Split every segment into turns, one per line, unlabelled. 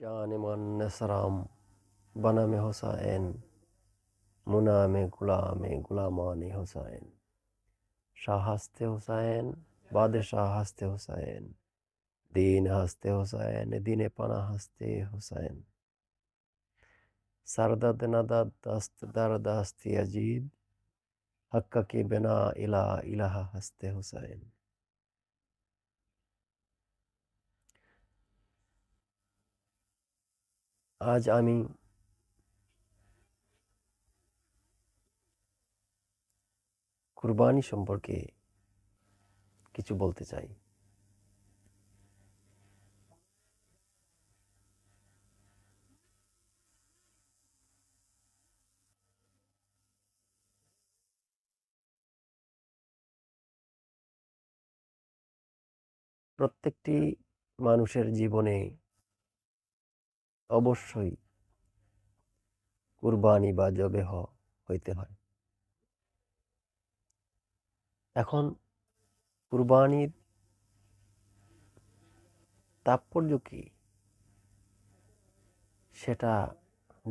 जान मन नसराम बनाम हुसैन मुनामे गुलामान हुसैन शाह हस्ते हुसैन बादशाह हस्ते हुसैन दीन हस्ते हुसैन दीन पना हस्ते हुसैन सरदद नदद दस्त दर्द हस्ती अजीद हक्का की बिना इला इलाहा हस्ते हुसैन। आज आमी কুরবানি সম্পর্কে কিছু বলতে চাই। প্রত্যেকটি মানুষের জীবনে অবশ্যই কুরবানি বা জবেহ হইতে হয়। এখন কুরবানির তাৎপর্য কি সেটা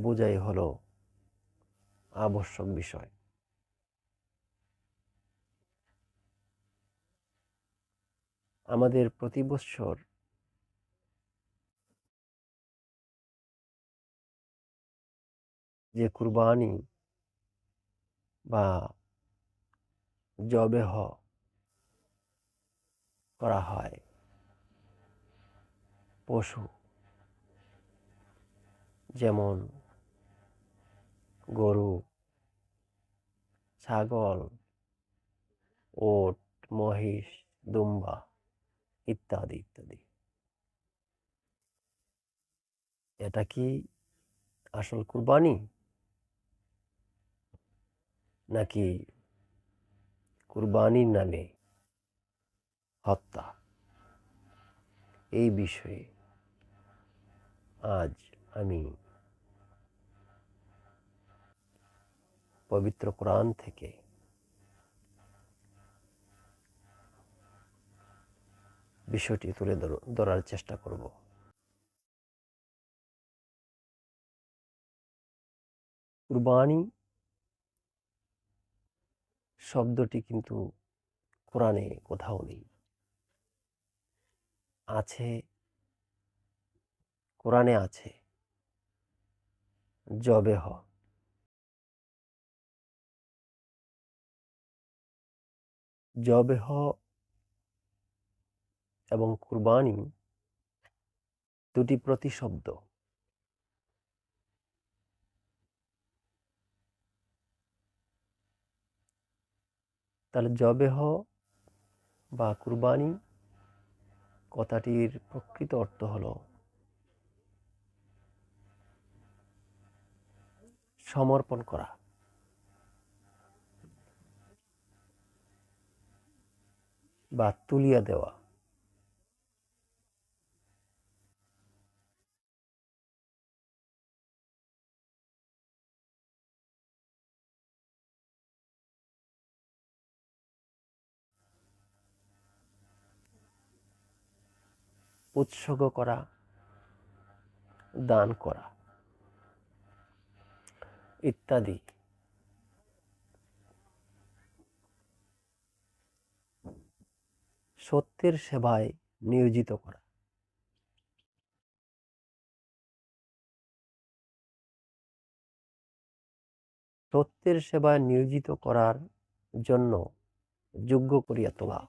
বোঝাই হলো আবশ্যক বিষয়। আমাদের প্রতি বৎসর যে কুরবানি বা জবেহ করা হয় পশু, যেমন গরু, ছাগল, ওট, মহিষ, দুম্বা ইত্যাদি ইত্যাদি, এটা কি আসল কুরবানি নাকি কুরবানির নামে হত্যা? এই বিষয়ে আজ আমি পবিত্র কোরআন থেকে বিষয়টি তুলে ধরার চেষ্টা করব। কুরবানি শব্দটি কিন্তু কোরআনে কোথাও নেই। আছে, কোরআনে আছে জবেহ। জবেহ এবং কুরবানি দুটি প্রতিশব্দ। তাহলে জবেহ বা কুরবানি কথাটির প্রকৃত অর্থ হলো সমর্পণ করা বা তুলিয়া দেওয়া। উৎসর্গ করা, দান করা ইত্যাদি। সত্যের সেবায় নিয়োজিত করা। সত্যের সেবায় নিয়োজিত করার জন্য যোগ্য করিয়া তোলা।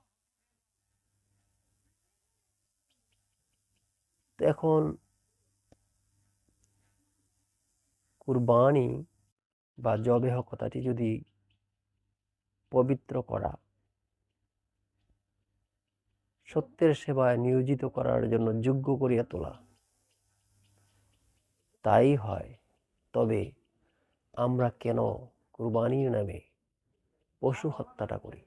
এখন কুরবানি বা জবেহ কথাটি যদি পবিত্র করা, সত্যের সেবায় নিয়োজিত করার জন্য যোগ্য করিয়া তোলা তাই হয়, তবে আমরা কেন কুরবানির নামে পশু হত্যাটা করি?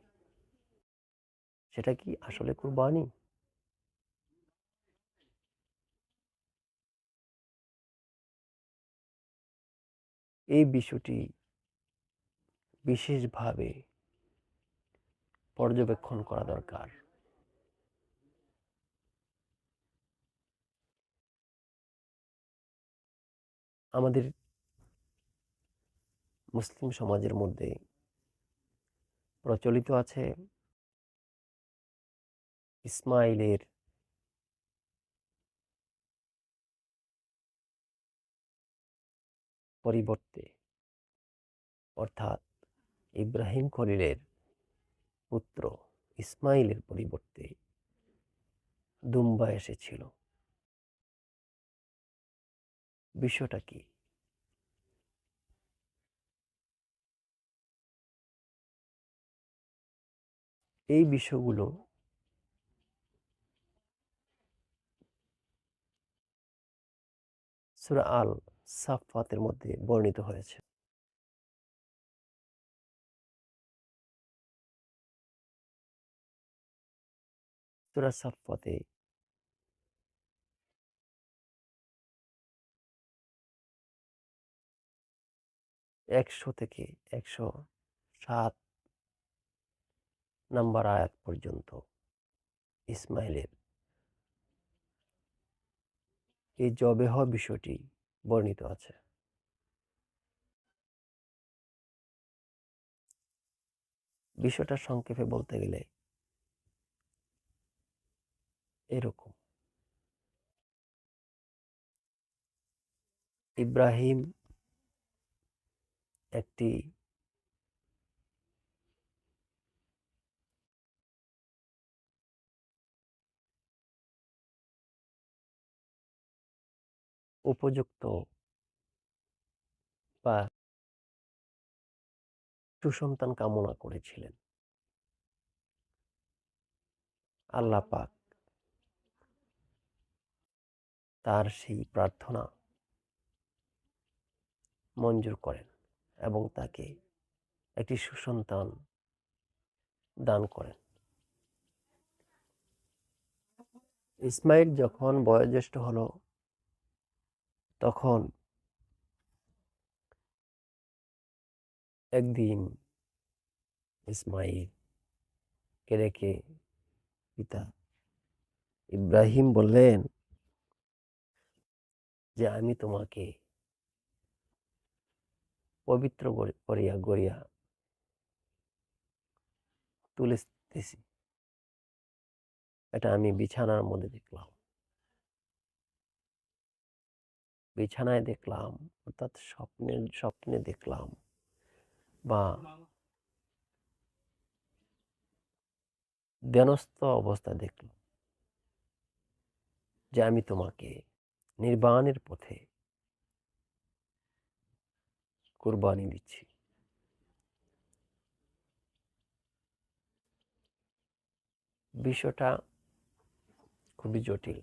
সেটা কি আসলে কুরবানি? এই বিষয়টি বিশেষভাবে পর্যবেক্ষণ করা দরকার। আমাদের মুসলিম সমাজের মধ্যে প্রচলিত আছে ইসমাইলের পরিবর্তে, অর্থাৎ ইব্রাহিম খলিলের পুত্র ইসমাইলের পরিবর্তে দুম্বা এসেছিল। বিষয়টা কি? এই বিষয়গুলো সূরা আল সাফফাতের মধ্যে বর্ণিত হয়েছে। সূরা সাফফাতে ১০০ থেকে ১০৭ নাম্বার আয়াত পর্যন্ত ইসমাইলের এই যবেহ বিষয়টি বর্ণিত আছে। বিষয়টা সংক্ষেপে বলতে গেলে এরকম: ইব্রাহিম একটি উপযুক্ত বা সুসন্তান কামনা করেছিলেন। আল্লাহ পাক তার সেই প্রার্থনা মঞ্জুর করেন এবং তাকে একটি সুসন্তান দান করেন। ইসমাইল যখন বয়োজ্যেষ্ঠ হলো, তখন একদিন ইসমাইলকে রেখে পিতা ইব্রাহিম বললেন যে, আমি তোমাকে পবিত্র করিয়া গড়িয়া তুলিতেছি। এটা আমি বিছানার মধ্যে দেখলাম, বিছানায় দেখলাম, অর্থাৎ স্বপ্নে দেখলাম বা ধ্যানস্থ অবস্থায় দেখলাম যে আমি তোমাকে নির্বাণের পথে কুরবানি দিচ্ছি। বিষয়টা খুবই জটিল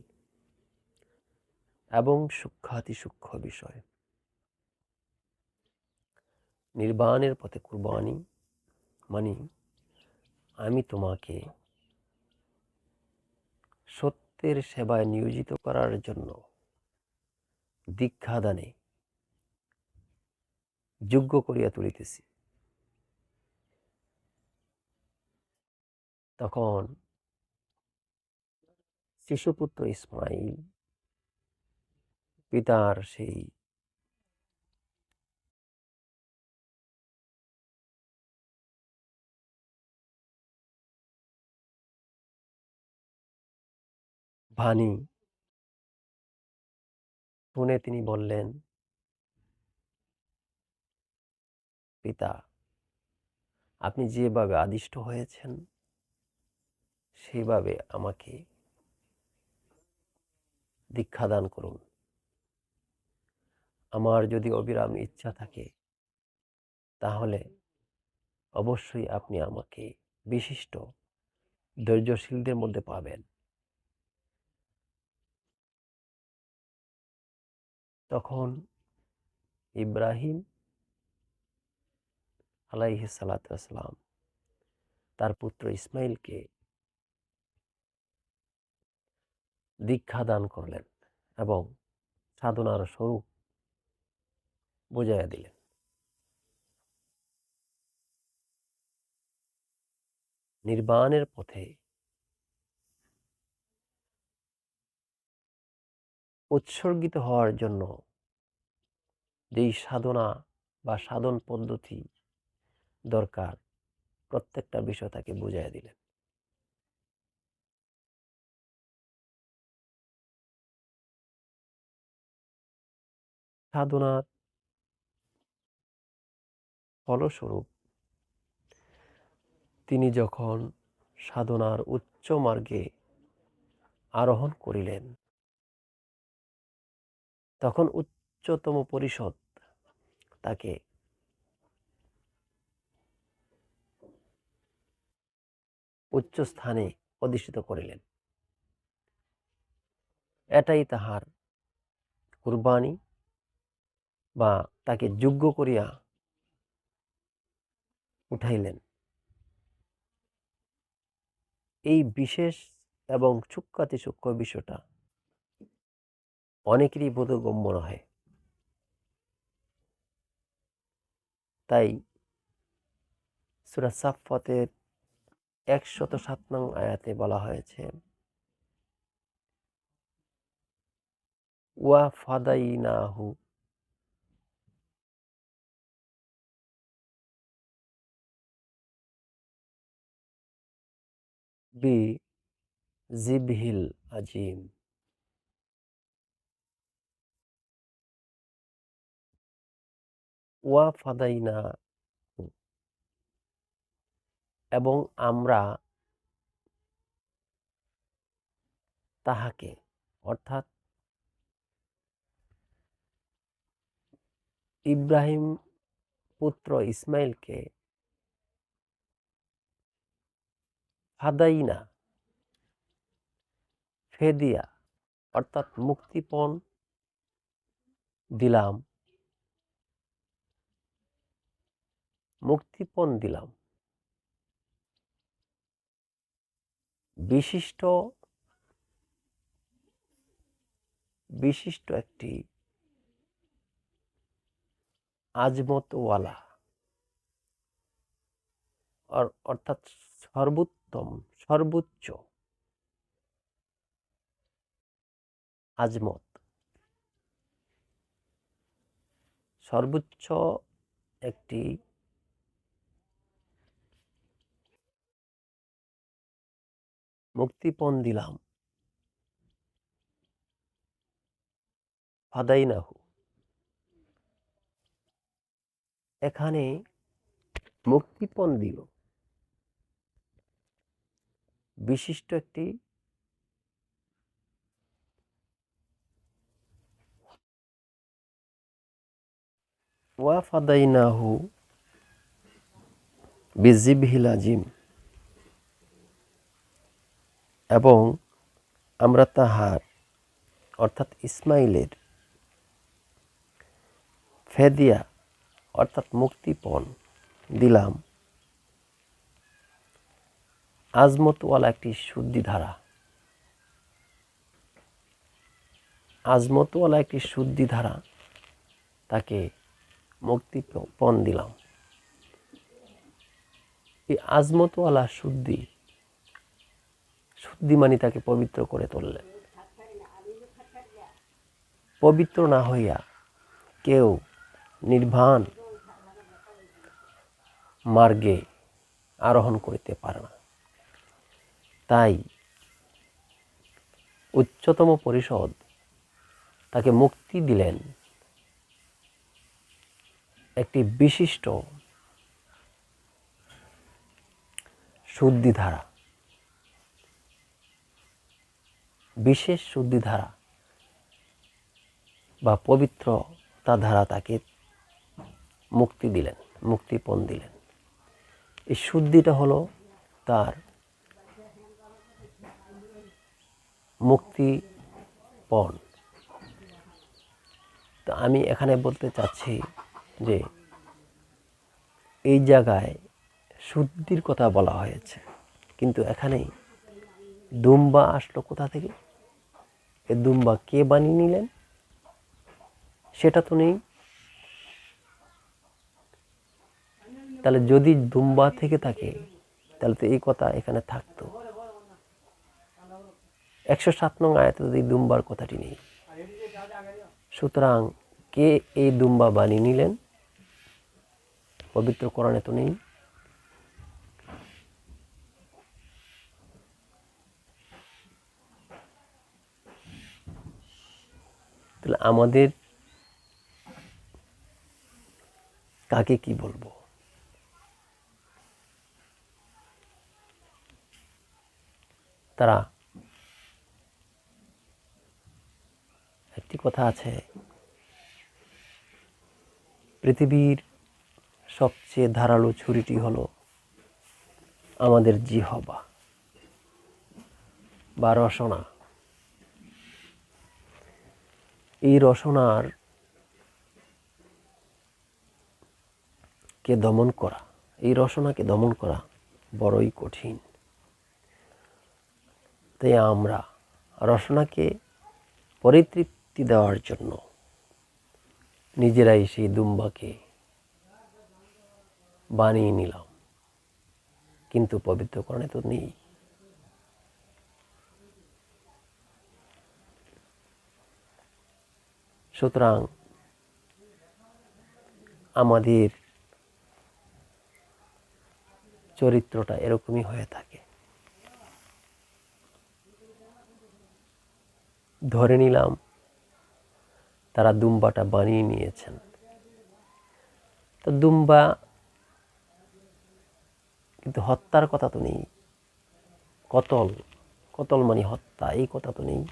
এবং সূক্ষ্মাতি সূক্ষ্ম বিষয়। নির্বাণের পথে কুরবানি মানে আমি তোমাকে সত্যের সেবায় নিয়োজিত করার জন্য দীক্ষাদানে যোগ্য করিয়া তুলিতেছি। তখন শিশুপুত্র ইসমাইল পিতার সেই বাণী শুনে তিনি বললেন, পিতা, আপনি যেভাবে আদিষ্ট হয়েছেন সেভাবে আমাকে দীক্ষাদান করুন। আমার যদি অবিরাম ইচ্ছা থাকে তাহলে অবশ্যই আপনি আমাকে বিশিষ্ট ধৈর্যশীলদের মধ্যে পাবেন। তখন ইব্রাহিম আলাইহিস সালাতু ওয়াসসালাম তার পুত্র ইসমাইলকে দীক্ষা দান করলেন এবং সাধনার স্বরূপ বুঝাইয়া দিলেন। নির্বাণের পথে উৎসর্গিত হওয়ার জন্য যেই সাধনা বা সাধন পদ্ধতি দরকার প্রত্যেকটা বিষয় তাকে বুঝাইয়া দিলেন। সাধনার ফলস্বরূপ তিনি যখন সাধনার উচ্চ মার্গে আরোহণ করিলেন, তখন উচ্চতম পরিষদ তাকে উচ্চ স্থানে অধিষ্ঠিত করিলেন। এটাই তাহার কুরবানি বা তাকে যোগ্য করিয়া উঠাইলেন। এই বিশেষ এবং সূক্ষ্মাতি সূক্ষ্ম বিষয়টা অনেকেরই বোধগম্য নহে। তাই সূরা সাফফাতের ১০৭ নং আয়াতে বলা হয়েছে, ওয়া ফাদাইনাহু বি জিবহিল আজিম। ওয়া ফাদাইনা, এবং আমরা তাহাকে অর্থাৎ ইব্রাহিম পুত্র ইসমাইলকে ফাদাইনা, ফেদিয়া অর্থাৎ মুক্তিপণ দিলাম, মুক্তিপণ দিলাম। বিশিষ্ট বিশিষ্ট একটি আজমতওয়ালা অর্থাৎ সর্বোত্তম সর্বোচ্চ আজমত, সর্বোচ্চ একটি মুক্তিপণ দিলাম, ফাদাইনাহু। এখানে মুক্তিপণ দিল বিশিষ্ট একটি ওয়া ফাদাইনাহু বিজিবহিল আজিম, এবং আমরা তাহার অর্থাৎ ইসমাইলের ফেদিয়া অর্থাৎ মুক্তিপণ দিলাম আজমতওয়ালা একটি শুদ্ধিধারা, আজমতওয়ালা একটি শুদ্ধিধারা তাকে মুক্তিপণ দিলাম। এই আজমতওয়ালা শুদ্ধি মানে তাকে পবিত্র করে তুললেন। পবিত্র না হইয়া কেউ নির্বাণ মার্গে আরোহণ করিতে পারে না। তাই উচ্চতম পরিষদ তাকে মুক্তি দিলেন একটি বিশিষ্ট শুদ্ধিধারা, বিশেষ শুদ্ধিধারা বা পবিত্রতা ধারা তাকে মুক্তি দিলেন, মুক্তিপণ দিলেন। এই শুদ্ধিটা হলো তার মুক্তিপণ। তো আমি এখানে বলতে চাচ্ছি যে এই জায়গায় শুদ্ধির কথা বলা হয়েছে, কিন্তু এখানে দুম্বা আসলো কোথা থেকে? এ দুম্বা কে বানিয়ে নিলেন সেটা তো নেই। তাহলে যদি দুম্বা থেকে থাকে তাহলে তো এই কথা এখানে থাকতো। ১০৭ নং আয়াতে যদি দুম্বার কথাটি নেই, সুতরাং কে এই দুম্বা বানিয়ে নিলেন? পবিত্র কোরআনে তো নেই। তাহলে আমাদের কাকে কি বলবো? তারা, একটি কথা আছে, পৃথিবীর সবচেয়ে ধারালো ছুরিটি হলো আমাদের জিহ্বা বা রসনা। এই রসনার কে দমন করা, এই রসনাকে দমন করা বড়ই কঠিন। তাই আমরা রসনাকে পরিতৃপ্তি দেওয়ার জন্য নিজেরাই সেই দুম্বাকে বানিয়ে নিলাম, কিন্তু পবিত্র কোরআনে তো নেই। সুতরাং আমাদের চরিত্রটা এরকমই হয়ে থাকে। ধরে নিলাম তারা দুম্বাটা বানিয়ে নিয়েছেন, তো দুম্বা কিন্তু হত্যার কথা তো নেই। কতল মানে হত্যা, এই কথা তো নেই,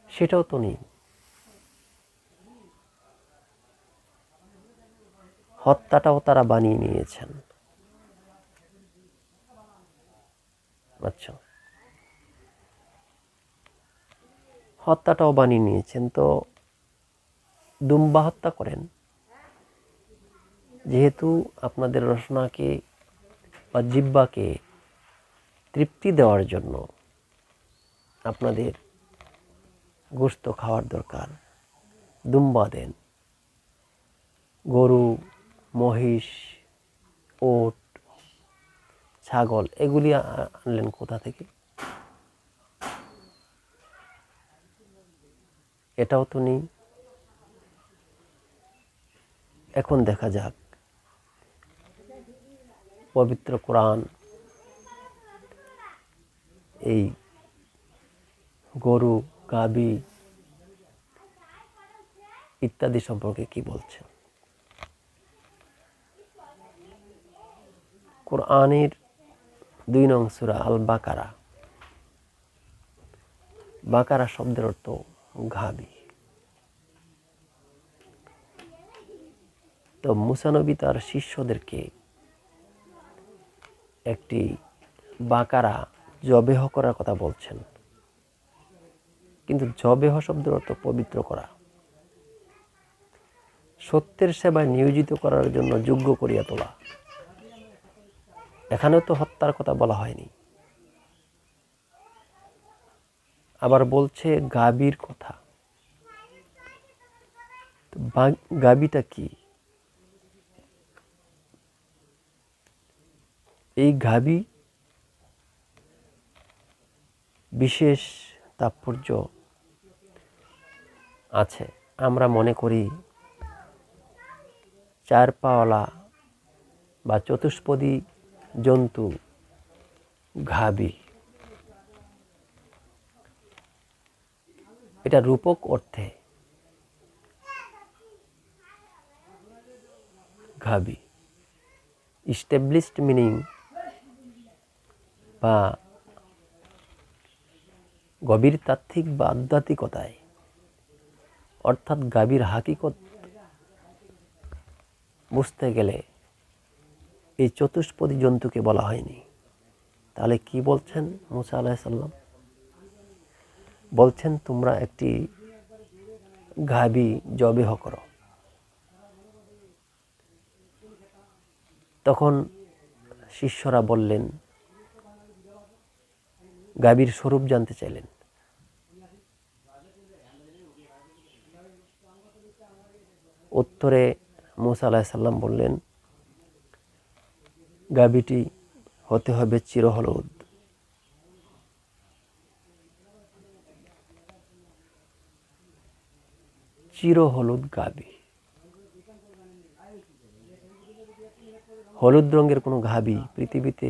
সেটাও তো নেই। হত্যাটাও তারা বানিয়ে নিয়েছেন। আচ্ছা, হত্যাটাও বানিয়ে নিয়েছেন, তো দুম্বা হত্যা করেন। যেহেতু আপনাদের রসনাকে বা জিহ্বাকে তৃপ্তি দেওয়ার জন্য আপনাদের গোশত খাওয়ার দরকার, দুম্বা দেন। গরু, মহিষ, ওট, ছাগল এগুলি আনলেন কোথা থেকে? এটাও তো নেই। এখন দেখা যাক পবিত্র কোরআন এই গরু, গাভী ইত্যাদি সম্পর্কে কি বলছে। কোরআনের 2 নং সূরা আল বাকারা, বাকারা শব্দের অর্থ গাভী। তো মুসা নবী তার শিষ্যদেরকে একটি বাকারা জবেহ করার কথা বলছেন, কিন্তু জবেহ শব্দের অর্থ পবিত্র করা, সত্যের সেবায় নিয়োজিত করার জন্য যোগ্য করিয়া তোলা। এখানেও তো হত্যার কথা বলা হয়নি। আবার বলছে গাভীর কথা। গাভীটা কি? এই গাভী বিশেষ তাৎপর্য আছে। আমরা মনে করি 4 পাওয়ালা বা চতুষ্পদী জন্তু গাভী, এটা রূপক অর্থে গাভী, ইস্টাবলিশড মিনিং বা গভীর তাত্ত্বিক বা আধ্যাত্মিকতায়, অর্থাৎ গাভীর হাকিকত বুঝতে গেলে এই চতুষ্পদী জন্তুকে বলা হয়নি। তাহলে কি বলছেন মুসা আলাইহিস সালাম? বলছেন তোমরা একটি গাভী জবেহ করো। তখন শিষ্যরা বললেন, গাভীর স্বরূপ জানতে চাইলেন। উত্তরে মুসা আলাইহিস সালাম বললেন, গাভীটি হতে হবে চিরহলুদ। চিরহলুদ গাভী। হলুদ রঙের কোনো গাভী পৃথিবীতে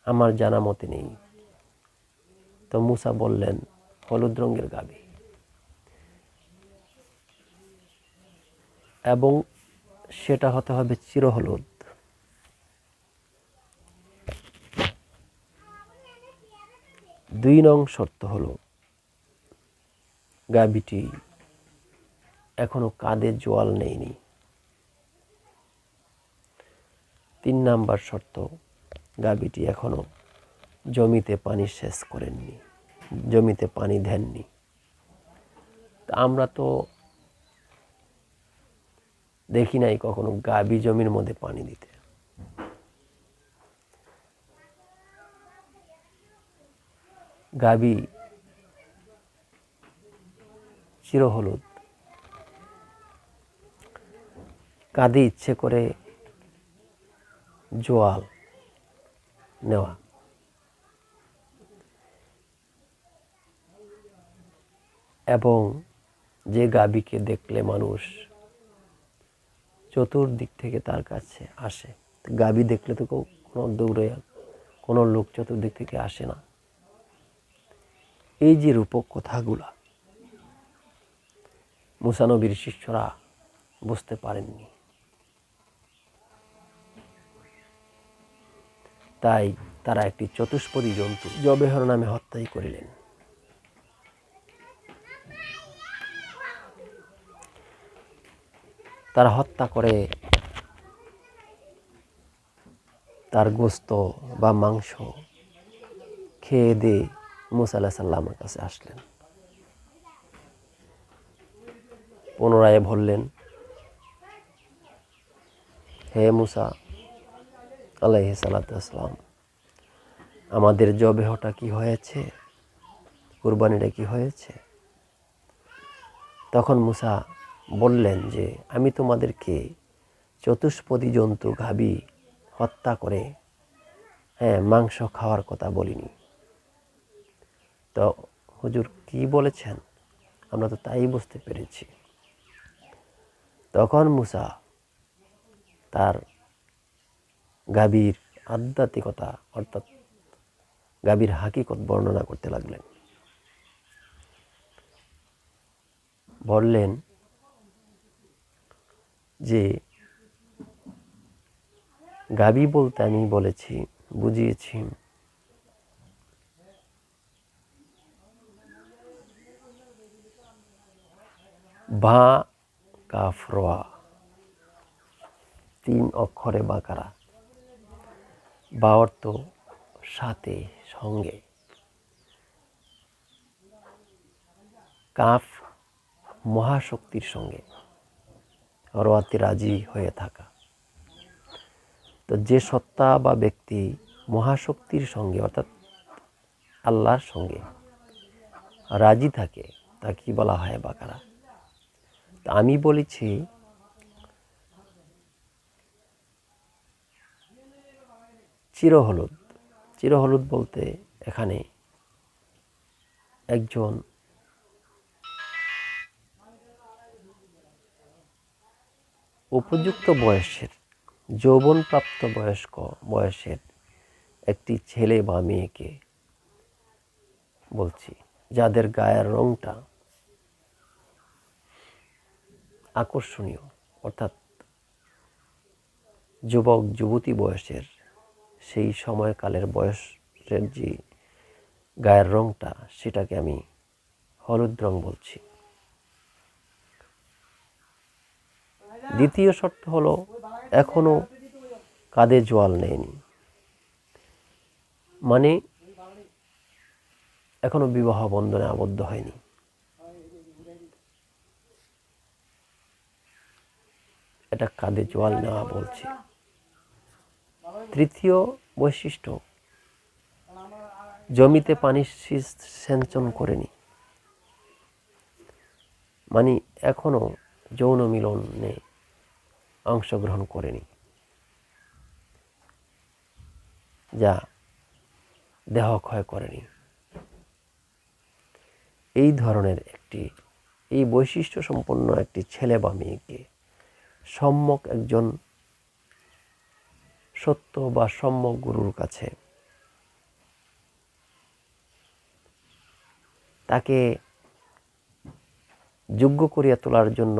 আমার জানা মতে নেই। তো মূসা বললেন, হলুদ রঙের গাভী, এবং সেটা হতে হবে চিরহলুদ। দুই নং শর্ত হলো গাভীটি এখনো কাঁধে জোয়াল নেয়নি। 3 নাম্বার শর্ত, গাভীটি এখনো জমিতে পানি সেচ করেননি, জমিতে পানি দেননি। আমরা তো দেখি নাই কখনো গাভী জমির মধ্যে পানি দিতে। গাভী চিরহলুদ, কাঁধে ইচ্ছে করে জোয়াল নেওয়া। এবং যে গাভীকে দেখলে মানুষ চতুর্দিক থেকে তার কাছে আসে, গাভী দেখলে তো কোনো দৌড়ে কোনো লোক চতুর্দিক থেকে আসে না। এই যে রূপক কথাগুলা মূসা নবীর শিষ্যরা বুঝতে পারেননি, তাই তারা একটি চতুষ্পদী জন্তু জবেহর নামে হত্যাই করিলেন। তারা হত্যা করে তার গোস্ত বা মাংস খেয়ে দিয়ে মূসা আলাইহিস সালামের কাছে আসলেন। পুনরায় বললেন, হে মূসা আলাইহিস সালাম, আমাদের জবেহটা কি হয়েছে, কুরবানিটা কি হয়েছে? তখন মূসা বললেন যে, আমি তোমাদেরকে চতুষ্পদী জন্তু গাভী হত্যা করে মাংস খাওয়ার কথা বলিনি। তো হুজুর কি বলেছেন? আমরা তো তাই বুঝতে পেরেছি। তখন মূসা তার গাভীর আধ্যাত্মিকতা অর্থাৎ গাভীর হাকিকত বর্ণনা করতে লাগলেন। বললেন যে গাভী বলতে আমি বলেছি, বুঝিয়েছি বা কাফ রা, 3 অক্ষরে বাকারা। বা অর্থ সাথে, সঙ্গে, কাফ মহাশক্তির সঙ্গে, রওয়াতে রাজি হয়ে থাকা। তো যে সত্তা বা ব্যক্তি মহাশক্তির সঙ্গে অর্থাৎ আল্লাহর সঙ্গে রাজি থাকে তাকে বলা হয় বাকারা। তা আমি বলেছি চিরহলুদ। চিরহলুদ বলতে এখানে একজন উপযুক্ত বয়সের, যৌবনপ্রাপ্ত বয়সের একটি ছেলে বা মেয়েকে বলছি, যাদের গায়ের রংটা আকর্ষণীয়, অর্থাৎ যুবক যুবতী বয়সের, সেই সময়কালের বয়সের যে গায়ের রংটা, সেটাকে আমি হলুদ রং বলছি। দ্বিতীয় শর্ত হলো এখনো কাঁধে জোয়াল নেয়নি, মানে এখনো বিবাহ বন্ধনে আবদ্ধ হয়নি। এটা কাঁধে জোয়াল নেওয়া বলছি। তৃতীয় বৈশিষ্ট্য, জমিতে পানি সেচন করেনি, মানে এখনো যৌন মিলনে অংশগ্রহণ করেনি, যা দেহ ক্ষয় করেনি। এই ধরনের একটি এই বৈশিষ্ট্য সম্পন্ন একটি ছেলে বা মেয়েকে সম্যক একজন সত্য বা সম্যক গুরুর কাছে তাকে যোগ্য করিয়া তোলার জন্য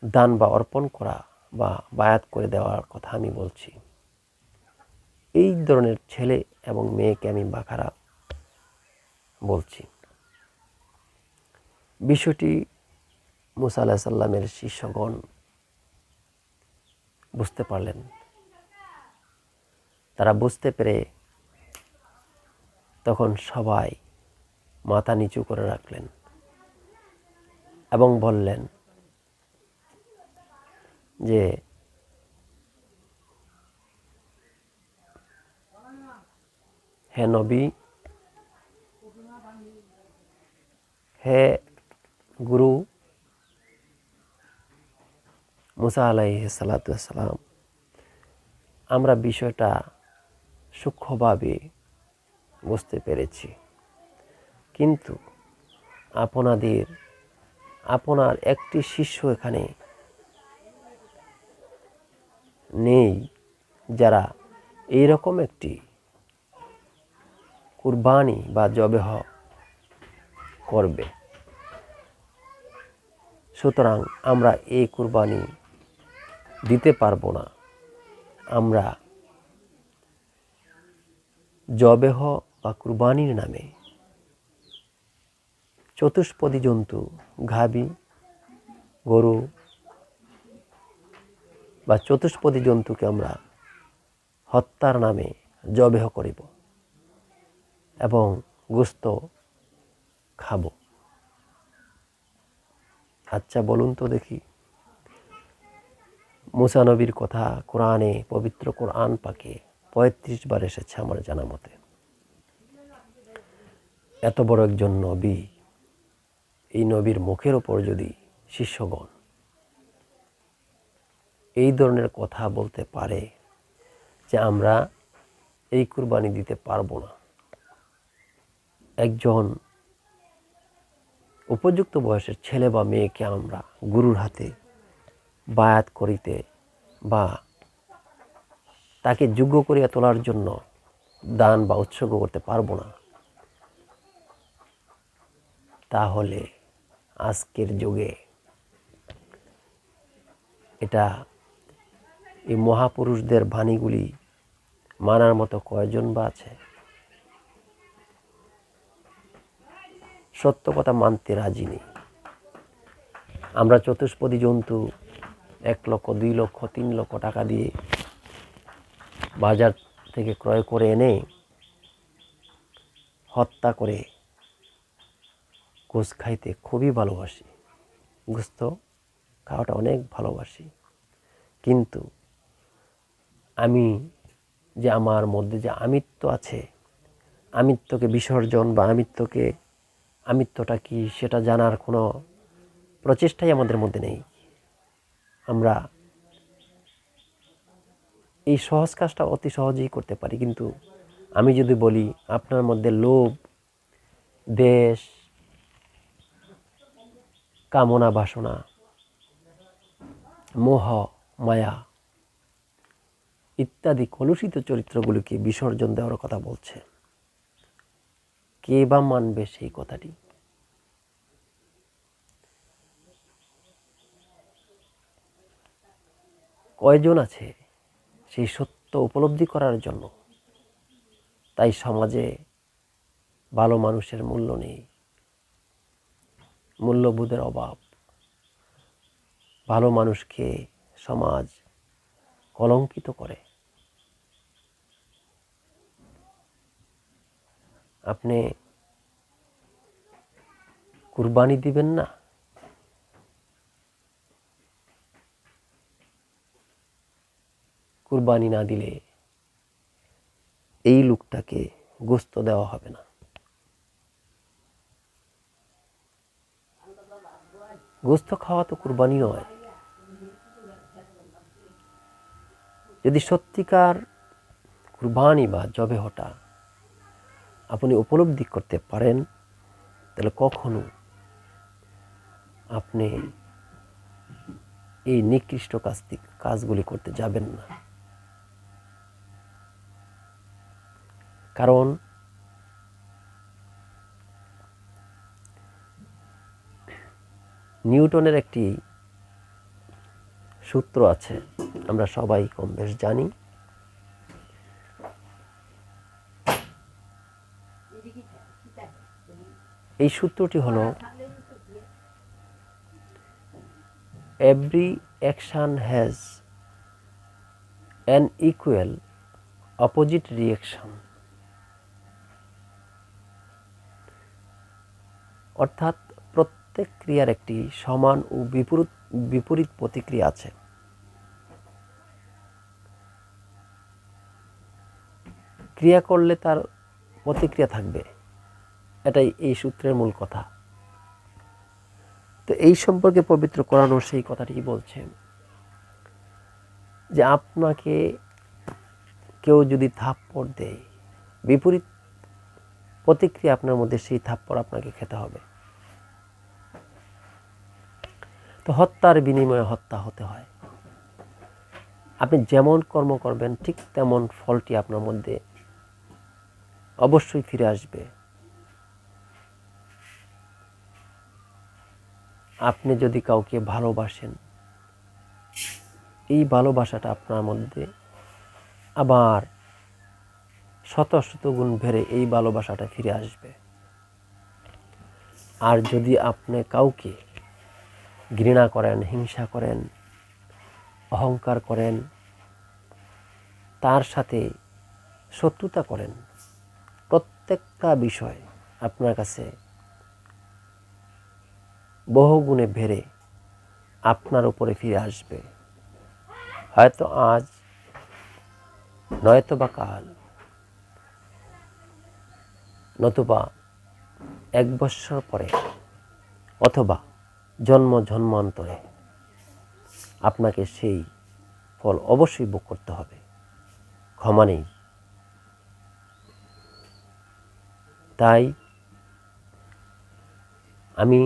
দান বা অর্পণ করা বা বায়াত করে দেওয়ার কথা আমি বলছি। এই ধরনের ছেলে এবং মেয়েকে আমি বাখারা বলছি। বিষয়টি মুসা আলাইহিস সালামের শিষ্যগণ বুঝতে পারলেন। তারা বুঝতে পেরে তখন সবাই মাথা নিচু করে রাখলেন এবং বললেন যে হে নবী, হে গুরু মুসা আলাইহিস সালাম, আমরা বিষয়টা সূক্ষ্মভাবে বুঝতে পেরেছি, কিন্তু আপনার একটি শিষ্য এখানে নেই যারা এইরকম একটি কুরবানি বা জবেহ করবে। সুতরাং আমরা এই কুরবানি দিতে পারবো না। আমরা জবেহ বা কুরবানির নামে চতুষ্পদী জন্তু, গাভী, গরু বা চতুষ্পদী জন্তুকে আমরা হত্যার নামে জবেহ করিব এবং গোশত খাব। আচ্ছা বলুন তো দেখি, মুসা নবীর কথা কোরআনে, পবিত্র কোরআন পাকে ৩৫ বার এসেছে আমার জানা মতে। এত বড় একজন নবী, এই নবীর মুখের ওপর যদি শিষ্যগণ এই ধরনের কথা বলতে পারে যে আমরা এই কুরবানি দিতে পারবো না, একজন উপযুক্ত বয়সের ছেলে বা মেয়েকে আমরা গুরুর হাতে বায়াত করিতে বা তাকে যোগ্য করিয়া তোলার জন্য দান বা উৎসর্গ করতে পারবো না, তাহলে আজকের যুগে এটা এই মহাপুরুষদের বাণীগুলি মানার মতো কয়জন বা আছে? সত্য কথা মানতে রাজি নেই। আমরা চতুষ্পদী জন্তু ১ লক্ষ, ২ লক্ষ, ৩ লক্ষ টাকা দিয়ে বাজার থেকে ক্রয় করে এনে হত্যা করে গোশত খাইতে খুবই ভালোবাসি, গোশত খাওয়াটা অনেক ভালোবাসি, কিন্তু আমি যে আমার মধ্যে যে আমিত্ব আছে, আমিত্বকে বিসর্জন বা আমিত্বটা কি সেটা জানার কোনো প্রচেষ্টাই আমাদের মধ্যে নেই। আমরা এই সহজ কাজটা অতি সহজেই করতে পারি, কিন্তু আমি যদি বলি আপনার মধ্যে লোভ, দেশ, কামনা, বাসনা, মোহ, মায়া ইত্যাদি কলুষিত চরিত্রগুলিকে বিসর্জন দেওয়ার কথা বলছে, কে বা মানবে সেই কথাটি? কয়জন আছে সেই সত্য উপলব্ধি করার জন্য? তাই সমাজে ভালো মানুষের মূল্য নেই, মূল্যবোধের অভাব। ভালো মানুষকে সমাজ কলঙ্কিত করে। আপনি কুরবানি দিবেন না, কুরবানি না দিলে এই লোকটাকে গোশত দেওয়া হবে না। গোশত খাওয়া তো কুরবানি নয়। যদি সত্যিকার কুরবানি বা জবেহটা আপনি উপলব্ধি করতে পারেন, তাহলে কখনো আপনি এই নিকৃষ্ট কাজগুলি করতে যাবেন না। কারণ নিউটনের একটি সূত্র আছে, আমরা সবাই কম বেশ জানি। এই সূত্রটি হলো, every action has an equal opposite reaction. অর্থাৎ প্রত্যেক ক্রিয়ার একটি সমান ও বিপরীত প্রতিক্রিয়া আছে। ক্রিয়া করলে তার প্রতিক্রিয়া থাকবে, এটাই এই সূত্রের মূল কথা। তো এই সম্পর্কে পবিত্র কোরআনও সেই কথাটি বলছে যে আপনাকে কেউ যদি থাপ্পড় দেয়, বিপরীত প্রতিক্রিয়া আপনার মধ্যে, সেই থাপ্পড় আপনাকে খেতে হবে। তো হত্যার বিনিময়ে হত্যা হতে হয়। আপনি যেমন কর্ম করবেন ঠিক তেমন ফলটি আপনার মধ্যে অবশ্যই ফিরে আসবে। আপনি যদি কাউকে ভালোবাসেন, এই ভালোবাসাটা আপনার মধ্যে আবার শত শত গুণ বেড়ে এই ভালোবাসাটা ফিরে আসবে। আর যদি আপনি কাউকে ঘৃণা করেন, হিংসা করেন, অহংকার করেন, তার সাথে শত্রুতা করেন, প্রত্যেকটা বিষয় আপনার কাছে বহুগুণে বেড়ে আপনার উপরে ফিরে আসবে। হয়তো আজ, নয়তো বা কাল, নতুবা 1 বৎসর পরে, অথবা জন্মান্তরে আপনাকে সেই ফল অবশ্যই ভোগ করতে হবে। ক্ষমা নেই। তাই আমি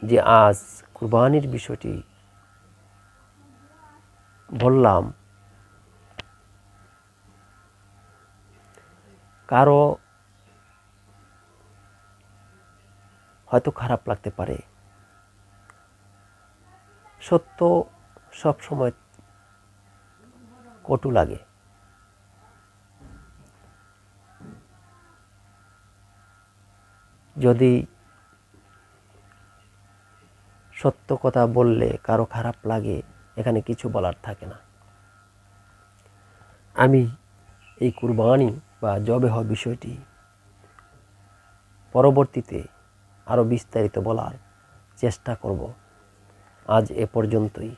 যে আজ কুরবানির বিষয়টি বললাম, কারো হয়তো খারাপ লাগতে পারে। সত্য সব সময় কটু লাগে। যদি সত্য কথা বললে কারো খারাপ লাগে, এখানে কিছু বলার থাকে না। আমি এই কুরবানি বা জবেহ বিষয়টি পরবর্তীতে আরও বিস্তারিত বলার চেষ্টা করব। আজ এ পর্যন্তই।